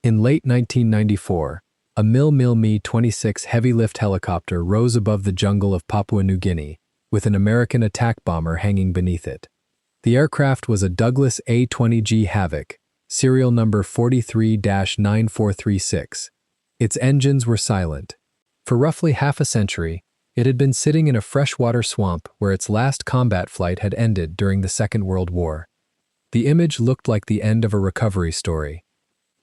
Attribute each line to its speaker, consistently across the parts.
Speaker 1: In late 1994, a Mi-26 heavy-lift helicopter rose above the jungle of Papua New Guinea, with an American attack bomber hanging beneath it. The aircraft was a Douglas A-20G Havoc, serial number 43-9436. Its engines were silent. For roughly half a century, it had been sitting in a freshwater swamp where its last combat flight had ended during the Second World War. The image looked like the end of a recovery story.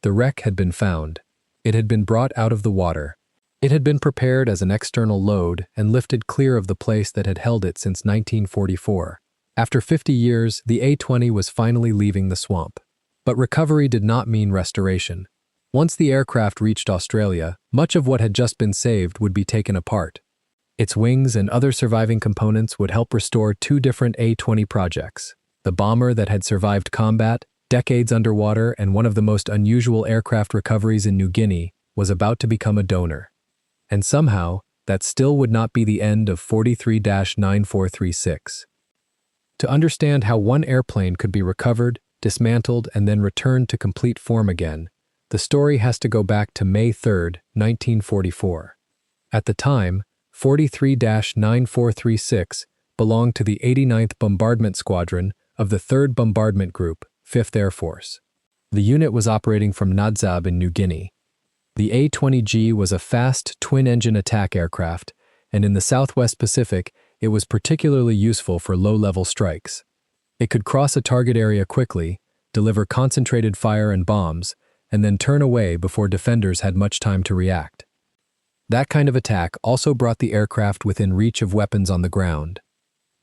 Speaker 1: The wreck had been found. It had been brought out of the water. It had been prepared as an external load and lifted clear of the place that had held it since 1944. After 50 years, the A-20 was finally leaving the swamp. But recovery did not mean restoration. Once the aircraft reached Australia, much of what had just been saved would be taken apart. Its wings and other surviving components would help restore two different A-20 projects: the bomber that had survived combat, decades underwater, and one of the most unusual aircraft recoveries in New Guinea, was about to become a donor. And somehow, that still would not be the end of 43-9436. To understand how one airplane could be recovered, dismantled, and then returned to complete form again, the story has to go back to May 3, 1944. At the time, 43-9436 belonged to the 89th Bombardment Squadron of the 3rd Bombardment Group, 5th Air Force. The unit was operating from Nadzab in New Guinea. The A-20G was a fast, twin-engine attack aircraft, and in the Southwest Pacific, it was particularly useful for low-level strikes. It could cross a target area quickly, deliver concentrated fire and bombs, and then turn away before defenders had much time to react. That kind of attack also brought the aircraft within reach of weapons on the ground.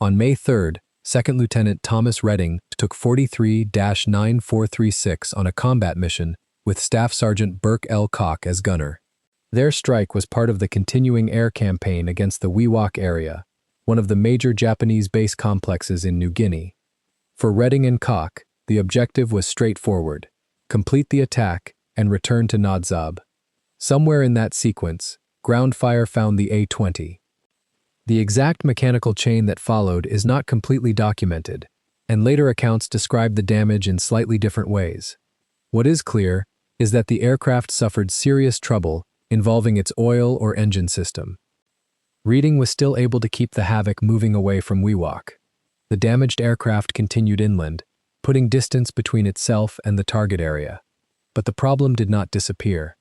Speaker 1: On May 3rd, 2nd Lieutenant Thomas Redding took 43-9436 on a combat mission with Staff Sergeant Burke L as gunner. Their strike was part of the continuing air campaign against the Wewak area, one of the major Japanese base complexes in New Guinea. For Redding and Koch, the objective was straightforward: complete the attack and return to Nadzab. Somewhere in that sequence, ground fire found the A-20. The exact mechanical chain that followed is not completely documented, and later accounts describe the damage in slightly different ways. What is clear is that the aircraft suffered serious trouble involving its oil or engine system. Reading was still able to keep the Havoc moving away from Wewak. The damaged aircraft continued inland, putting distance between itself and the target area. But the problem did not disappear.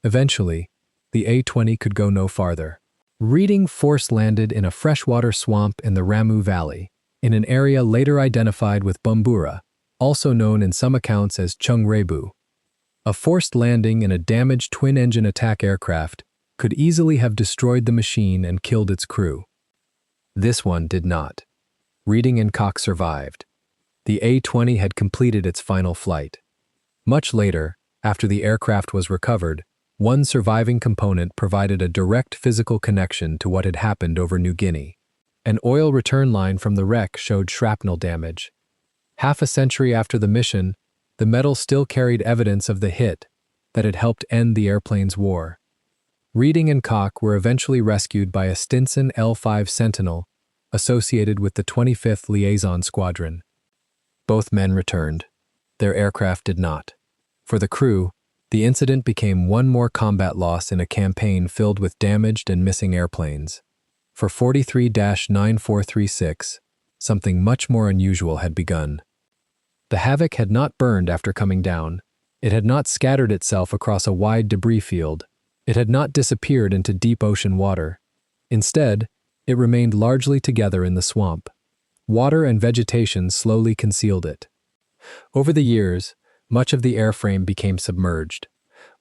Speaker 1: Eventually, the A-20 could go no farther. Reading force landed in a freshwater swamp in the Ramu Valley, in an area later identified with Bumbura, also known in some accounts as Chung Rebu. A forced landing in a damaged twin-engine attack aircraft could easily have destroyed the machine and killed its crew. This one did not. Reading and Koch survived. The A-20 had completed its final flight. Much later, after the aircraft was recovered, one surviving component provided a direct physical connection to what had happened over New Guinea. An oil return line from the wreck showed shrapnel damage. Half a century after the mission, the metal still carried evidence of the hit that had helped end the airplane's war. Reading and Koch were eventually rescued by a Stinson L-5 Sentinel associated with the 25th Liaison Squadron. Both men returned. Their aircraft did not. For the crew, the incident became one more combat loss in a campaign filled with damaged and missing airplanes. For 43-9436, something much more unusual had begun. The Havoc had not burned after coming down. It had not scattered itself across a wide debris field. It had not disappeared into deep ocean water. Instead, it remained largely together in the swamp. Water and vegetation slowly concealed it. Over the years, much of the airframe became submerged.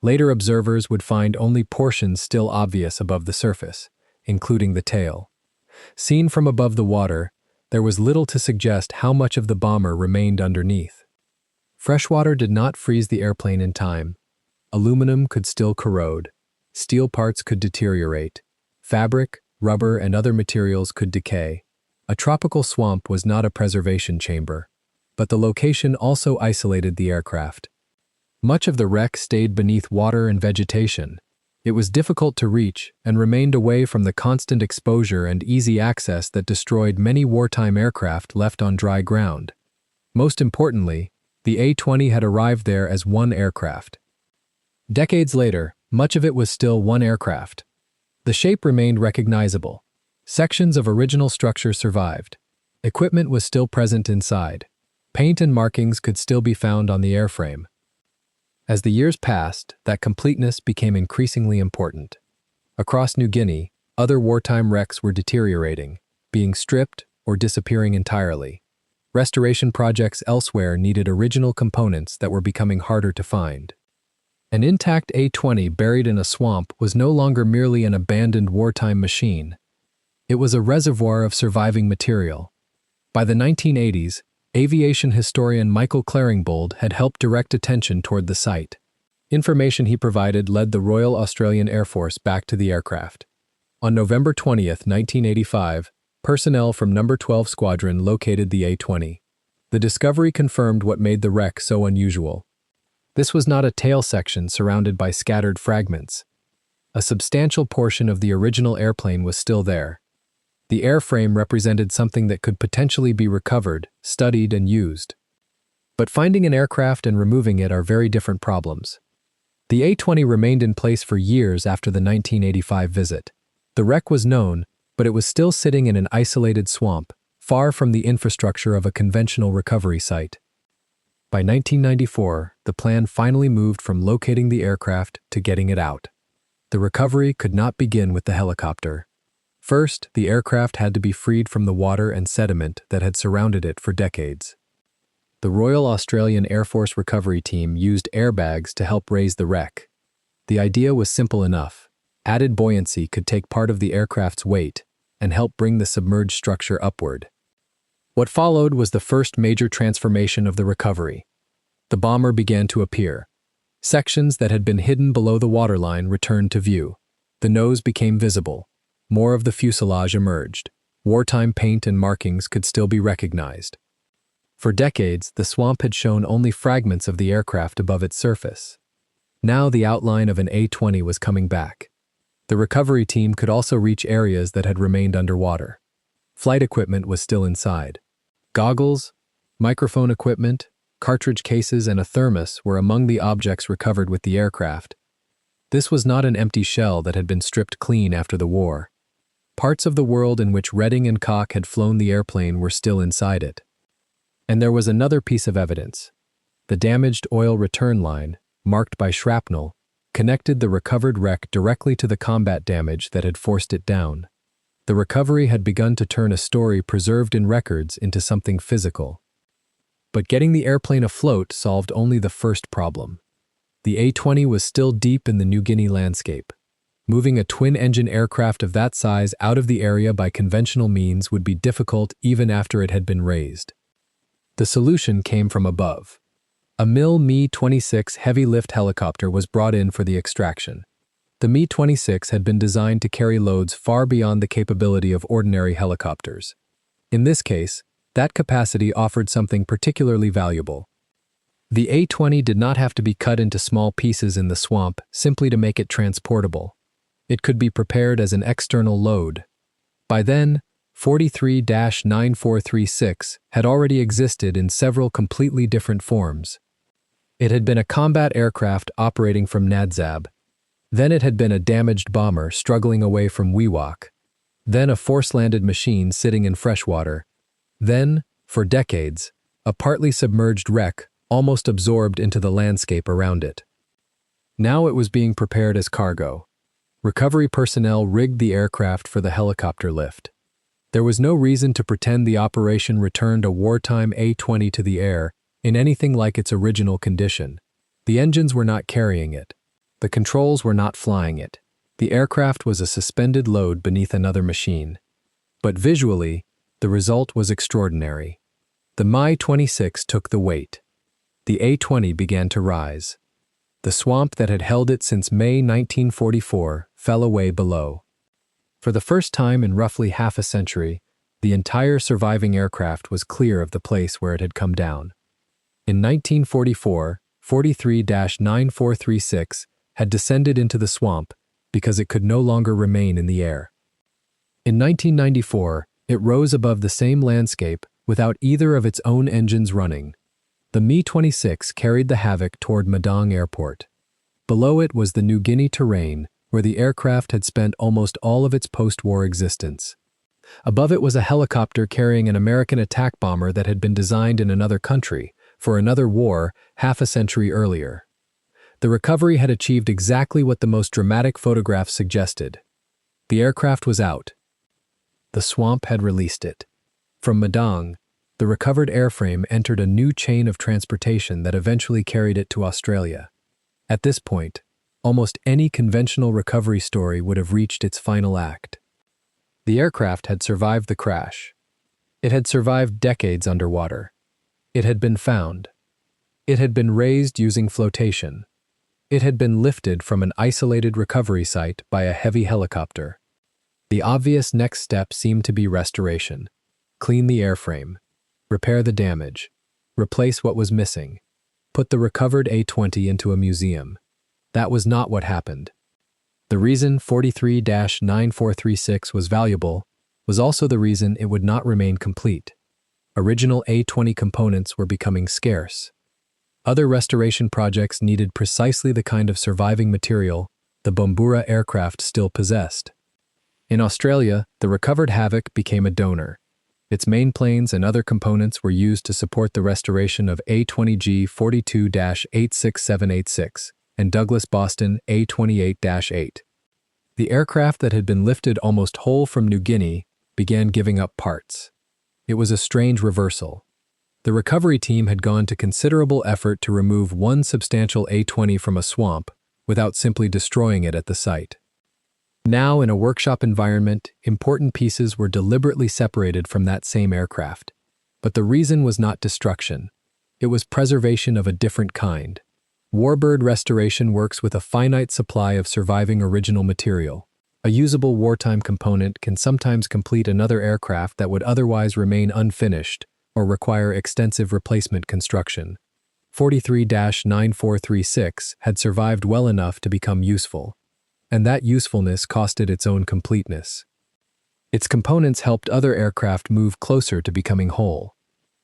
Speaker 1: Later observers would find only portions still obvious above the surface, including the tail. Seen from above the water, there was little to suggest how much of the bomber remained underneath. Freshwater did not freeze the airplane in time. Aluminum could still corrode. Steel parts could deteriorate. Fabric, rubber, and other materials could decay. A tropical swamp was not a preservation chamber. But the location also isolated the aircraft. Much of the wreck stayed beneath water and vegetation. It was difficult to reach and remained away from the constant exposure and easy access that destroyed many wartime aircraft left on dry ground. Most importantly, the A-20 had arrived there as one aircraft. Decades later, much of it was still one aircraft. The shape remained recognizable. Sections of original structure survived. Equipment was still present inside. Paint and markings could still be found on the airframe. As the years passed, that completeness became increasingly important. Across New Guinea, other wartime wrecks were deteriorating, being stripped or disappearing entirely. Restoration projects elsewhere needed original components that were becoming harder to find. An intact A-20 buried in a swamp was no longer merely an abandoned wartime machine. It was a reservoir of surviving material. By the 1980s, aviation historian Michael Claringbold had helped direct attention toward the site. Information he provided led the Royal Australian Air Force back to the aircraft. On November 20, 1985, personnel from No. 12 Squadron located the A-20. The discovery confirmed what made the wreck so unusual. This was not a tail section surrounded by scattered fragments. A substantial portion of the original airplane was still there. The airframe represented something that could potentially be recovered, studied, and used. But finding an aircraft and removing it are very different problems. The A-20 remained in place for years after the 1985 visit. The wreck was known, but it was still sitting in an isolated swamp, far from the infrastructure of a conventional recovery site. By 1994, the plan finally moved from locating the aircraft to getting it out. The recovery could not begin with the helicopter. First, the aircraft had to be freed from the water and sediment that had surrounded it for decades. The Royal Australian Air Force recovery team used airbags to help raise the wreck. The idea was simple enough. Added buoyancy could take part of the aircraft's weight and help bring the submerged structure upward. What followed was the first major transformation of the recovery. The bomber began to appear. Sections that had been hidden below the waterline returned to view. The nose became visible. More of the fuselage emerged. Wartime paint and markings could still be recognized. For decades, the swamp had shown only fragments of the aircraft above its surface. Now the outline of an A-20 was coming back. The recovery team could also reach areas that had remained underwater. Flight equipment was still inside. Goggles, microphone equipment, cartridge cases, and a thermos were among the objects recovered with the aircraft. This was not an empty shell that had been stripped clean after the war. Parts of the world in which Redding and Koch had flown the airplane were still inside it. And there was another piece of evidence. The damaged oil return line, marked by shrapnel, connected the recovered wreck directly to the combat damage that had forced it down. The recovery had begun to turn a story preserved in records into something physical. But getting the airplane afloat solved only the first problem. The A-20 was still deep in the New Guinea landscape. Moving a twin-engine aircraft of that size out of the area by conventional means would be difficult even after it had been raised. The solution came from above. A Mi-26 heavy-lift helicopter was brought in for the extraction. The Mi-26 had been designed to carry loads far beyond the capability of ordinary helicopters. In this case, that capacity offered something particularly valuable. The A-20 did not have to be cut into small pieces in the swamp simply to make it transportable. It could be prepared as an external load. By then, 43-9436 had already existed in several completely different forms. It had been a combat aircraft operating from Nadzab. Then it had been a damaged bomber struggling away from Wewak. Then a force-landed machine sitting in freshwater. Then, for decades, a partly submerged wreck almost absorbed into the landscape around it. Now it was being prepared as cargo. Recovery personnel rigged the aircraft for the helicopter lift. There was no reason to pretend the operation returned a wartime A-20 to the air in anything like its original condition. The engines were not carrying it. The controls were not flying it. The aircraft was a suspended load beneath another machine. But visually, the result was extraordinary. The Mi-26 took the weight. The A-20 began to rise. The swamp that had held it since May 1944 fell away below. For the first time in roughly half a century, the entire surviving aircraft was clear of the place where it had come down. In 1944, 43-9436 had descended into the swamp because it could no longer remain in the air. In 1994, it rose above the same landscape without either of its own engines running. The Mi-26 carried the Havoc toward Madang Airport. Below it was the New Guinea terrain, where the aircraft had spent almost all of its post-war existence. Above it was a helicopter carrying an American attack bomber that had been designed in another country, for another war, half a century earlier. The recovery had achieved exactly what the most dramatic photographs suggested. The aircraft was out. The swamp had released it. From Madang, the recovered airframe entered a new chain of transportation that eventually carried it to Australia. At this point, almost any conventional recovery story would have reached its final act. The aircraft had survived the crash. It had survived decades underwater. It had been found. It had been raised using flotation. It had been lifted from an isolated recovery site by a heavy helicopter. The obvious next step seemed to be restoration. Clean the airframe. Repair the damage. Replace what was missing. Put the recovered A-20 into a museum. That was not what happened. The reason 43-9436 was valuable was also the reason it would not remain complete. Original A-20 components were becoming scarce. Other restoration projects needed precisely the kind of surviving material the Bumbura aircraft still possessed. In Australia, the recovered Havoc became a donor. Its mainplanes and other components were used to support the restoration of A-20G 42-86786 and Douglas Boston A-28-8. The aircraft that had been lifted almost whole from New Guinea began giving up parts. It was a strange reversal. The recovery team had gone to considerable effort to remove one substantial A-20 from a swamp without simply destroying it at the site. Now, in a workshop environment, important pieces were deliberately separated from that same aircraft. But the reason was not destruction. It was preservation of a different kind. Warbird restoration works with a finite supply of surviving original material. A usable wartime component can sometimes complete another aircraft that would otherwise remain unfinished or require extensive replacement construction. 43-9436 had survived well enough to become useful, and that usefulness costed its own completeness. Its components helped other aircraft move closer to becoming whole.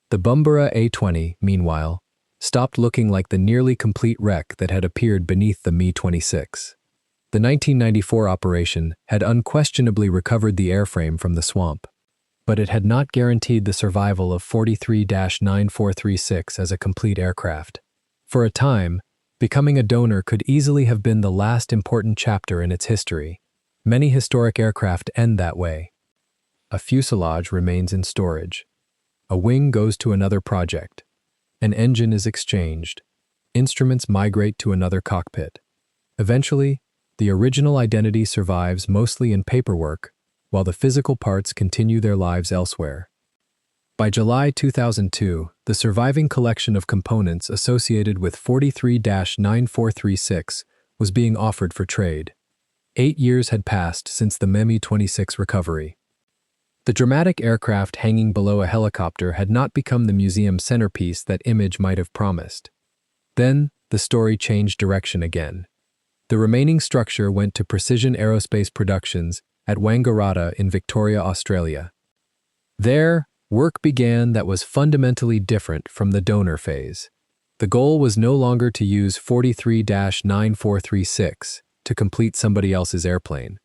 Speaker 1: The Bumbura A-20, meanwhile, stopped looking like the nearly complete wreck that had appeared beneath the Mi-26. The 1994 operation had unquestionably recovered the airframe from the swamp, but it had not guaranteed the survival of 43-9436 as a complete aircraft. For a time, becoming a donor could easily have been the last important chapter in its history. Many historic aircraft end that way. A fuselage remains in storage. A wing goes to another project. An engine is exchanged. Instruments migrate to another cockpit. Eventually, the original identity survives mostly in paperwork, while the physical parts continue their lives elsewhere. By July 2002, the surviving collection of components associated with 43-9436 was being offered for trade. 8 years had passed since the Mi-26 recovery. The dramatic aircraft hanging below a helicopter had not become the museum centerpiece that image might have promised. Then, the story changed direction again. The remaining structure went to Precision Aerospace Productions at Wangaratta in Victoria, Australia. There, work began that was fundamentally different from the donor phase. The goal was no longer to use 43-9436 to complete somebody else's airplane.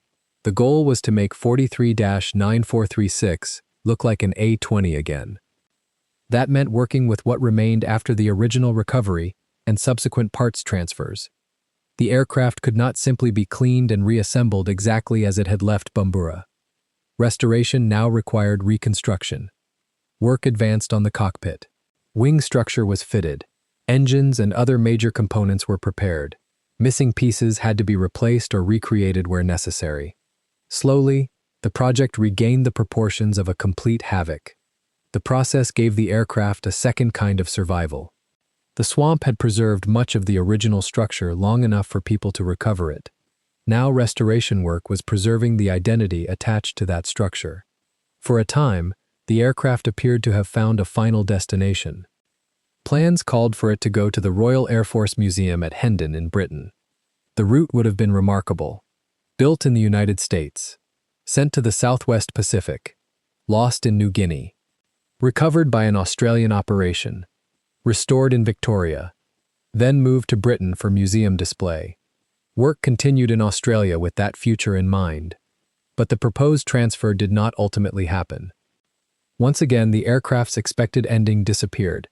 Speaker 1: The goal was to make 43-9436 look like an A-20 again. That meant working with what remained after the original recovery and subsequent parts transfers. The aircraft could not simply be cleaned and reassembled exactly as it had left Bumbura. Restoration now required reconstruction. Work advanced on the cockpit. Wing structure was fitted. Engines and other major components were prepared. Missing pieces had to be replaced or recreated where necessary. Slowly, the project regained the proportions of a complete Havoc. The process gave the aircraft a second kind of survival. The swamp had preserved much of the original structure long enough for people to recover it. Now restoration work was preserving the identity attached to that structure. For a time, the aircraft appeared to have found a final destination. Plans called for it to go to the Royal Air Force Museum at Hendon in Britain. The route would have been remarkable. Built in the United States. Sent to the Southwest Pacific. Lost in New Guinea. Recovered by an Australian operation. Restored in Victoria. Then moved to Britain for museum display. Work continued in Australia with that future in mind, but the proposed transfer did not ultimately happen. Once again, the aircraft's expected ending disappeared.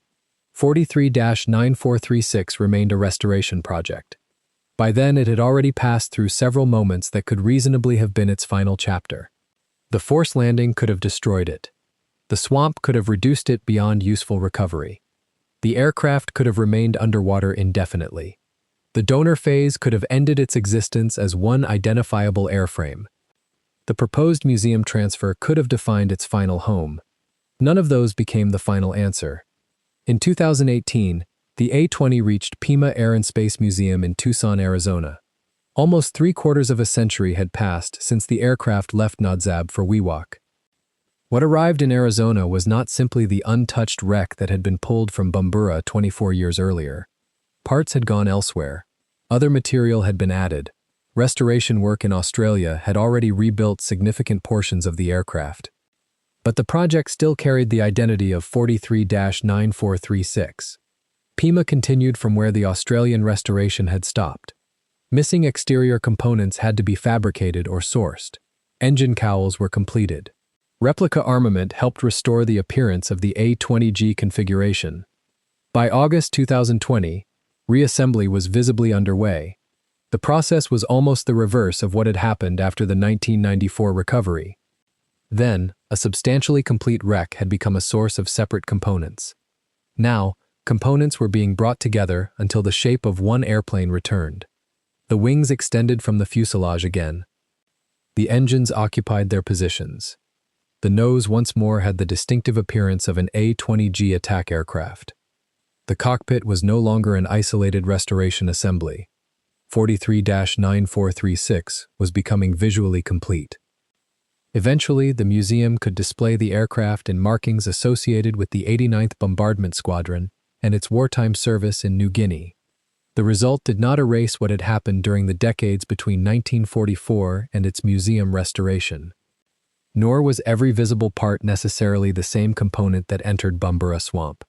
Speaker 1: 43-9436 remained a restoration project. By then, it had already passed through several moments that could reasonably have been its final chapter. The forced landing could have destroyed it. The swamp could have reduced it beyond useful recovery. The aircraft could have remained underwater indefinitely. The donor phase could have ended its existence as one identifiable airframe. The proposed museum transfer could have defined its final home. None of those became the final answer. In 2018, the A-20 reached Pima Air and Space Museum in Tucson, Arizona. Almost 3/4 of a century had passed since the aircraft left Nodzab for Wewak. What arrived in Arizona was not simply the untouched wreck that had been pulled from Bumbura 24 years earlier. Parts had gone elsewhere. Other material had been added. Restoration work in Australia had already rebuilt significant portions of the aircraft. But the project still carried the identity of 43-9436. Pima continued from where the Australian restoration had stopped. Missing exterior components had to be fabricated or sourced. Engine cowls were completed. Replica armament helped restore the appearance of the A-20G configuration. By August 2020, reassembly was visibly underway. The process was almost the reverse of what had happened after the 1994 recovery. Then, a substantially complete wreck had become a source of separate components. Now, components were being brought together until the shape of one airplane returned. The wings extended from the fuselage again. The engines occupied their positions. The nose once more had the distinctive appearance of an A-20G attack aircraft. The cockpit was no longer an isolated restoration assembly. 43-9436 was becoming visually complete. Eventually, the museum could display the aircraft in markings associated with the 89th Bombardment Squadron and its wartime service in New Guinea. The result did not erase what had happened during the decades between 1944 and its museum restoration. Nor was every visible part necessarily the same component that entered Bumbura Swamp.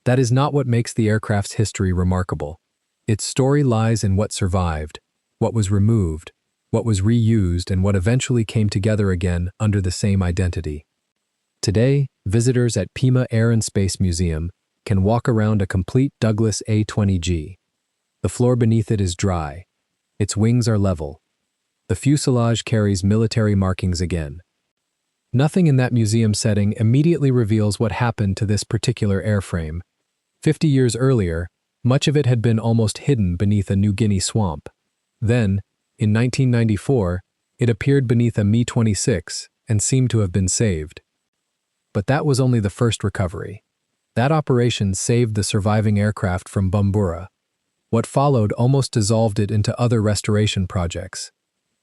Speaker 1: That is not what makes the aircraft's history remarkable. Its story lies in what survived, what was removed, what was reused, and what eventually came together again under the same identity. Today, visitors at Pima Air and Space Museum can walk around a complete Douglas A-20G. The floor beneath it is dry. Its wings are level. The fuselage carries military markings again. Nothing in that museum setting immediately reveals what happened to this particular airframe. 50 years earlier, much of it had been almost hidden beneath a New Guinea swamp. Then, in 1994, it appeared beneath a Mi-26 and seemed to have been saved. But that was only the first recovery. That operation saved the surviving aircraft from Bumbura. What followed almost dissolved it into other restoration projects.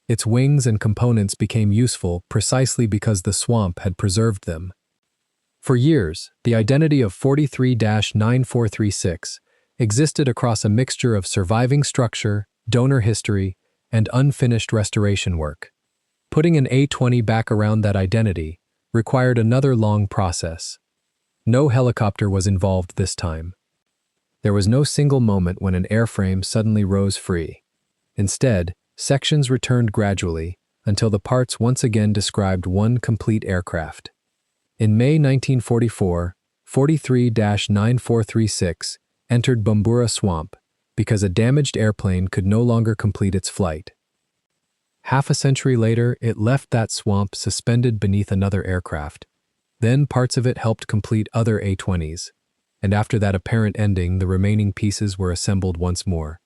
Speaker 1: Its wings and components became useful precisely because the swamp had preserved them. For years, the identity of 43-9436 existed across a mixture of surviving structure, donor history, and unfinished restoration work. Putting an A-20 back around that identity required another long process. No helicopter was involved this time. There was no single moment when an airframe suddenly rose free. Instead, sections returned gradually until the parts once again described one complete aircraft. In May 1944, 43-9436 entered Bumbura Swamp because a damaged airplane could no longer complete its flight. Half a century later, it left that swamp suspended beneath another aircraft. Then parts of it helped complete other A-20s, and after that apparent ending, the remaining pieces were assembled once more.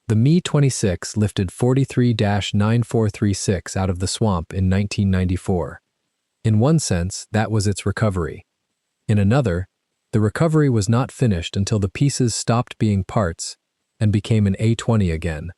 Speaker 1: The Mi-26 lifted 43-9436 out of the swamp in 1994. In one sense, that was its recovery. In another, the recovery was not finished until the pieces stopped being parts and became an A-20 again.